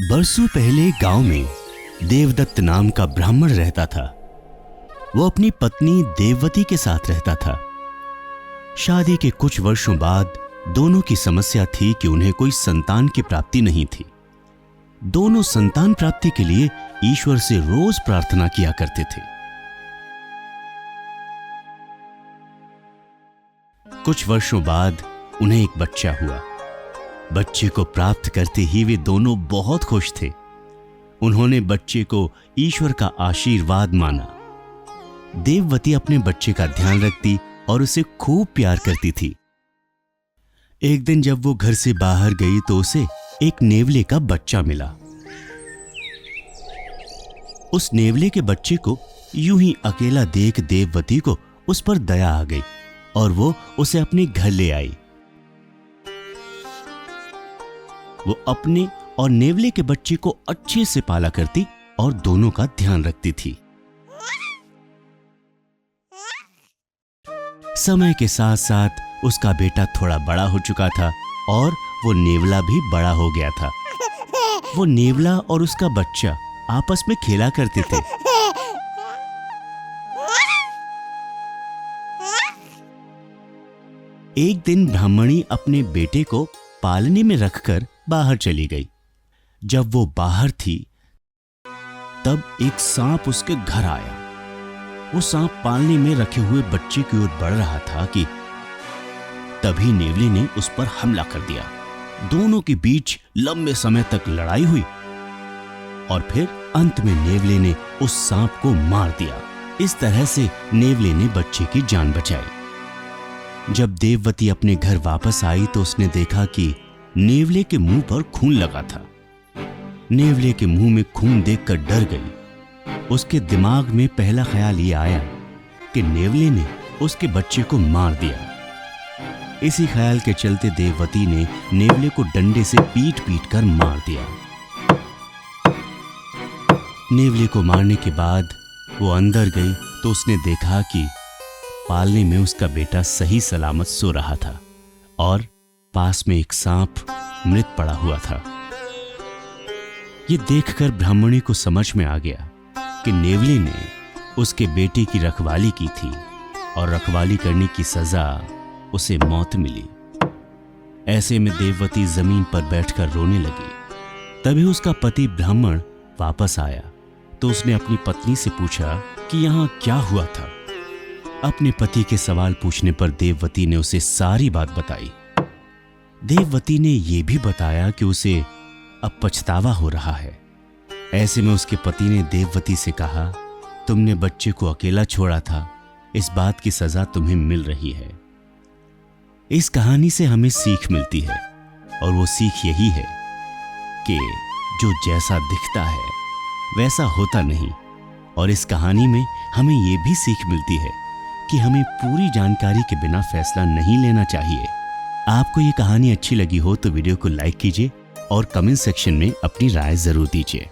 बरसों पहले गांव में देवदत्त नाम का ब्राह्मण रहता था। वो अपनी पत्नी देववती के साथ रहता था। शादी के कुछ वर्षों बाद दोनों की समस्या थी कि उन्हें कोई संतान की प्राप्ति नहीं थी। दोनों संतान प्राप्ति के लिए ईश्वर से रोज प्रार्थना किया करते थे। कुछ वर्षों बाद उन्हें एक बच्चा हुआ। बच्चे को प्राप्त करते ही वे दोनों बहुत खुश थे। उन्होंने बच्चे को ईश्वर का आशीर्वाद माना। देववती अपने बच्चे का ध्यान रखती और उसे खूब प्यार करती थी। एक दिन जब वो घर से बाहर गई तो उसे एक नेवले का बच्चा मिला। उस नेवले के बच्चे को यूं ही अकेला देख देववती को उस पर दया आ गई और वो उसे अपने घर ले आई। वो अपने और नेवले के बच्चे को अच्छे से पाला करती और दोनों का ध्यान रखती थी। समय के साथ साथ उसका बेटा थोड़ा बड़ा हो चुका था और वो नेवला भी बड़ा हो गया था। वो नेवला और उसका बच्चा आपस में खेला करते थे। एक दिन ब्राह्मणी अपने बेटे को पालने में रखकर बाहर चली गई। जब वो बाहर थी तब एक सांप उसके घर आया। वो सांप पालने में रखे हुए बच्चे की ओर बढ़ रहा था कि तभी नेवले ने उस पर हमला कर दिया। दोनों के बीच लंबे समय तक लड़ाई हुई और फिर अंत में नेवले ने उस सांप को मार दिया। इस तरह से नेवले ने बच्चे की जान बचाई। जब देववती अपने घर वापस आई तो उसने देखा कि नेवले के मुंह पर खून लगा था। नेवले के मुंह में खून देखकर डर गई। उसके दिमाग में पहला ख्याल ये आया कि नेवले ने उसके बच्चे को मार दिया। इसी ख्याल के चलते देववती ने नेवले को डंडे से पीट पीट कर मार दिया। नेवले को मारने के बाद वो अंदर गई तो उसने देखा कि पालने में उसका बेटा सही सलामत सो रहा था और पास में एक सांप मृत पड़ा हुआ था। ये देखकर ब्राह्मणी को समझ में आ गया कि नेवले ने उसके बेटे की रखवाली की थी और रखवाली करने की सजा उसे मौत मिली। ऐसे में देववती जमीन पर बैठकर रोने लगी। तभी उसका पति ब्राह्मण वापस आया तो उसने अपनी पत्नी से पूछा कि यहाँ क्या हुआ था। अपने पति के सवाल पूछने पर देववती ने उसे सारी बात बताई। देववती ने यह भी बताया कि उसे अब पछतावा हो रहा है। ऐसे में उसके पति ने देववती से कहा, तुमने बच्चे को अकेला छोड़ा था, इस बात की सजा तुम्हें मिल रही है। इस कहानी से हमें सीख मिलती है और वो सीख यही है कि जो जैसा दिखता है वैसा होता नहीं। और इस कहानी में हमें यह भी सीख मिलती है कि हमें पूरी जानकारी के बिना फैसला नहीं लेना चाहिए। आपको ये कहानी अच्छी लगी हो तो वीडियो को लाइक कीजिए और कमेंट सेक्शन में अपनी राय जरूर दीजिए।